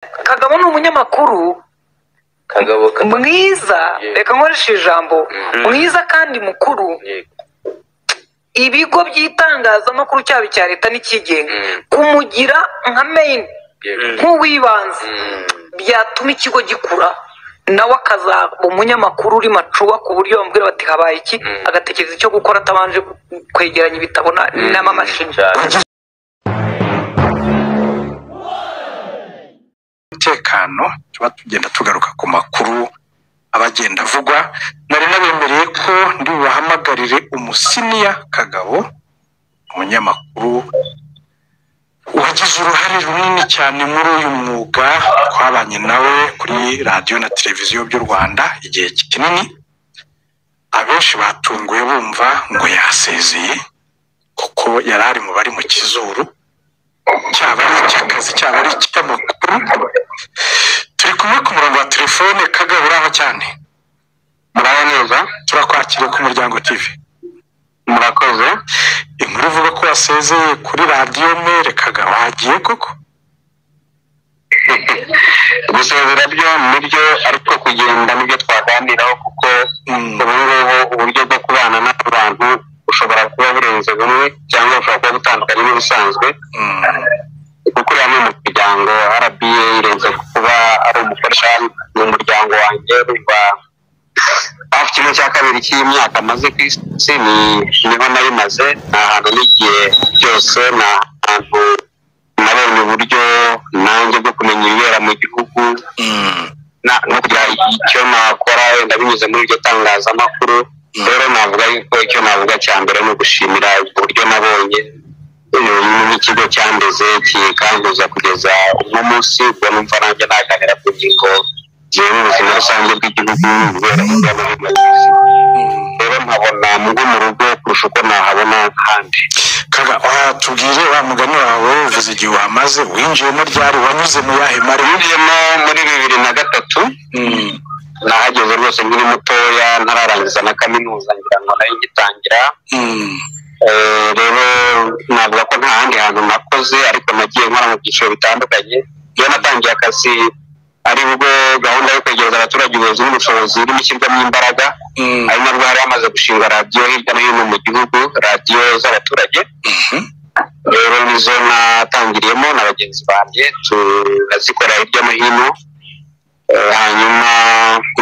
Kagabo ni umunyamakuru mwiza, reka nkoreshe ijambo mwiza kandi mukuru. Ibigo by'itangazamakuru cyaba icya leta n'ikigenga kumugira nka main nk'uwibanze byatuma ikigo gikura, nawe akazaba umunyamakuru uri macuwa ku buryo bamubwira bati habaye iki, agatekereza icyo gukora atabanje kwegeranya ibitabo n'amamashini. Umutekano tuba tugenda tugaruka ku makuru abagenda avugwa. Nari nabemereye ko ndi bubahamagarire umusiniya Kagabo, umunyamakuru wagize uruhare runini cyane muri uyu mwuga. Twabanye nawe kuri radiyo na televiziyo by'u Rwanda igihe kinini. Abenshi batunguye bumva ngo yasezeye kuko yari ari mu bari mu kizuru, cyaba ari icy'akazi cyaba ari icy'amakuru. Turi kumwe ku murongo wa telefone. Kagabo uraho cyane? Muraho neza. Turakwakiriye ku Muryango TV. Murakoze. Inkuru ivuga ko wasezeye kuri radiyo mere. Kagabo wagiye koko? Gusezera byo nibyo, ariko kugenda nibyo twaganiraho kuko uburyo bwo kubana n'abantu ushobora kuba burenze bumwe cyangwa ushobora kuba butandukanye n'ibisanzwe. Kuko uriya ni umuryango RBA irenze kuba ari umukoresha mu muryango wanjye. Hafi kimwe cya kabiri cy'imyaka amaze ku isi niho nayimaze. Nta hantu n'igihe byose, nta hantu nabonye uburyo nanjye bwo kumenya ibibera mu gihugu no kugira icyo nakora wenda binyuze muri iryo tangazamakuru. Rero navuga yuko icyo navuga cya mbere ni ugushimira uburyo nabonye n'ikigo cyandeze kikanguza kugeza uno munsi. ubwo numva nanjye naganira ku ngingo ziri mu buzima rusange bw'igihugu kubera hirya no hino. Rero nkabona mu rugo kurusha uko nahabona ahandi. Tubwire wa mugani wawe, uvuze igihe wamaze, winjiyemo ryari, wanyuze mu yahe mari? Winjiyemo muri 2003. Nahageze rwose nkiri mutoya, ntararangiza na kaminuza, ngira ngo nayo ngitangira. Rero navuga ko nta handi hantu nakoze, ariko nagiye nkora mu byiciro bitandukanye. Iyo natangiye akazi ari bwo gahunda yo kwegereza abaturage ubuyobozi n'ubushobozi irimo ishyirwamo imbaraga, ari nabwo hari hamaze gushinga radiyo hirya no hino mu gihugu, radiyo z'abaturage. Rero nizo natangiriyemo na bagenzi banjye, turazikora hirya no hino. Hanyuma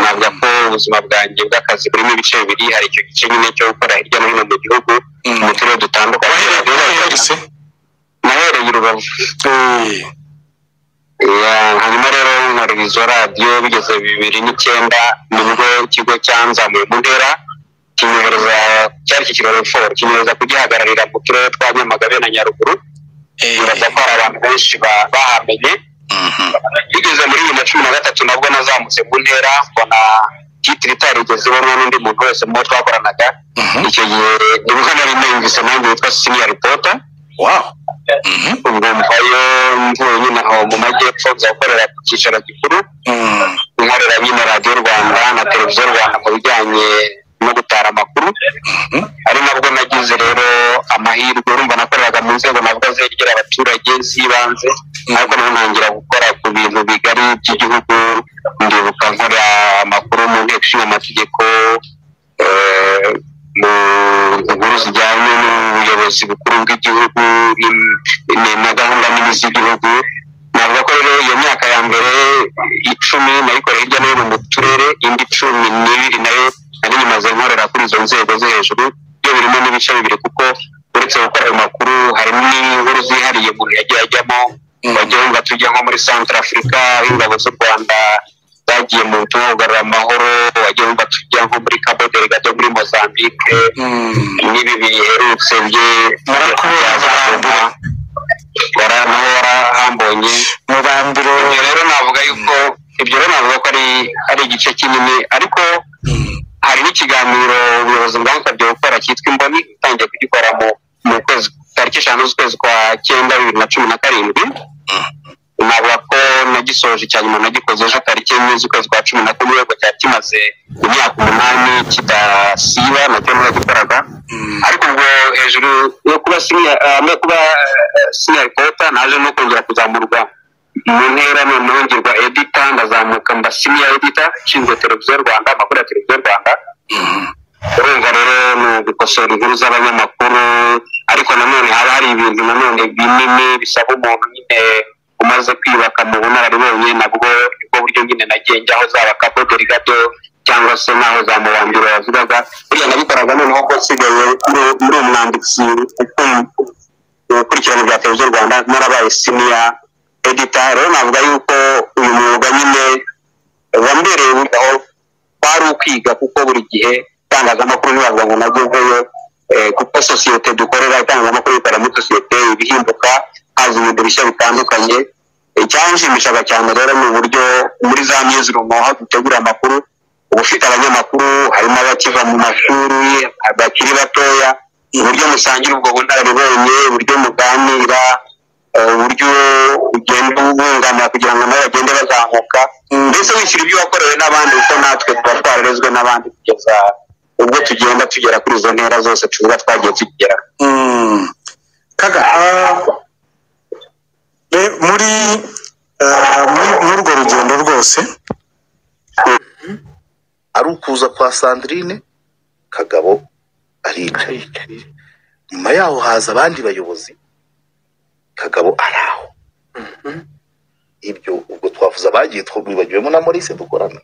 navuga ko ubuzima bwanjye bw'akazi burimo ibice bibiri. Hari icyo gice nyine cyo gukora hirya no hino mu gihugu mu turere dutandukanye. Nahereye i Rubavu. Hanyuma rero nkorera izo radiyo bigeze 2009 nibwo ikigo cyanzamuye mu ntera kinyohereza, cyari Kicukiro Forum, kinyohereza kugihagararira mu turere twa Nyamagabe na Nyaruguru. Biraza ko hari abantu benshi bahamenye. Bigeze muri 2013 nabwo nazamutse mu ntera, mbona titire itarigeze ibonwa n'undi muntu wese mu twakoranaga. Icyo gihe nibwo nari numvise nanjye witwa senior reporter. Ubwo mvayo mvuye nyine aho mu majyepfo nza gukorera ku cyicaro gikuru, nkorera nyine radiyo Rwanda na televiziyo Rwanda mu bijyanye no gutara amakuru. Ari nabwo nagize rero amahirwe, urumva nakoreraga mu nzego navuga zegera abaturage z'ibanze, ariko naho ntangira gukora ku bintu bigari by'igihugu. Ndibuka nkora amakuru mu nteko ishinga amategeko, mu nkuru zijyanye n'ubuyobozi bukuru bw'igihugu na gahunda nini z'igihugu. Navuga ko rero iyo myaka ya mbere 10 nayikorera hirya no hino mu turere, indi 12 nayo nari nyamaze nkorera kuri izo nzego zo hejuru. Byo birimo n'ibice bibiri, kuko uretse gukora ayo makuru harimo n'inkuru zihariye umuntu yagiye ajyamo. Bagiye ngo tujya nko muri Central Africa, ingabo z'u Rwanda zagiye mu butumwa bugarura amahoro. Bagiye ngo tujya nko muri Cabo Delgado muri Mozambique. N'ibi biherutse bye warahambonye mu bambiro. Rero navuga yuko ibyo rero navuga ko ari igice kinini, ariko hari n'ikiganiro ubuyobozi bwansabye gukora cyitwa Imboni, utangiye kugikora mu kwezi tariki 5 z'ukwezi kwa 9 2017. Navuga ko nagisoje cyanyuma nagikoze ejo tariki 4 z'ukwezi kwa 11, ubwo cyari kimaze imyaka 8 kidasiba nacyo nagikoraga. Ariko ubwo hejuru yo kuba senior reporter naje no kongera kuzamurwa mu ntera noneho ngirwa editor ndazamuka mba senior editor nshinzwe televiziyo Rwanda amakuru ya televiziyo Rwanda urumva rero ni gukosora inkuru z'abanyamakuru ariko nanone haba hari ibintu nanone binini bisaba umuntu nyine umaze kwibaka mu bunararibonye nabwo nibwo buryo nyine nagiye njyaho zaba Cabo Delgado cyangwa se naho za Mubambiro bavugaga buriya nabikoraga noneho ko nsigaye muri umwanditsi ukurikirana ibya televiziyo Rwanda narabaye senior editor rero navuga yuko uyu mwuga nyine wambereye aho kwari ukwiga kuko buri gihe itangazamakuru ntibavuga ngo nagezeyo kuko sosiyete dukorera itangazamakuru ikora muri sosiyete ibihinduka haza ibintu bishya bitandukanye icyanshimishaga cyane rero mu buryo muri za newsroom aho dutegura amakuru ubufite abanyamakuru harimo abakiva mu mashuri abakiri batoya uburyo musangira ubwo bunararibonye uburyo muganira uburyo ugenda ubunganira kugira ngo nabo bagende bazamuka mbese wishyura ibyo wakorewe n'abandi kuko natwe tuba twararezwe n'abandi kugeza ubwo tugenda tugera kuri izo ntera zose tuvuga twagiye tugera kaga muri urwo rugendo rwose ari ukuza kwa Sandrine Kagabo aricaye nyuma yaho haza abandi bayobozi Kagabo araho ibyo ubwo twavuze abagiye twibagiwemo na Maurice dukorana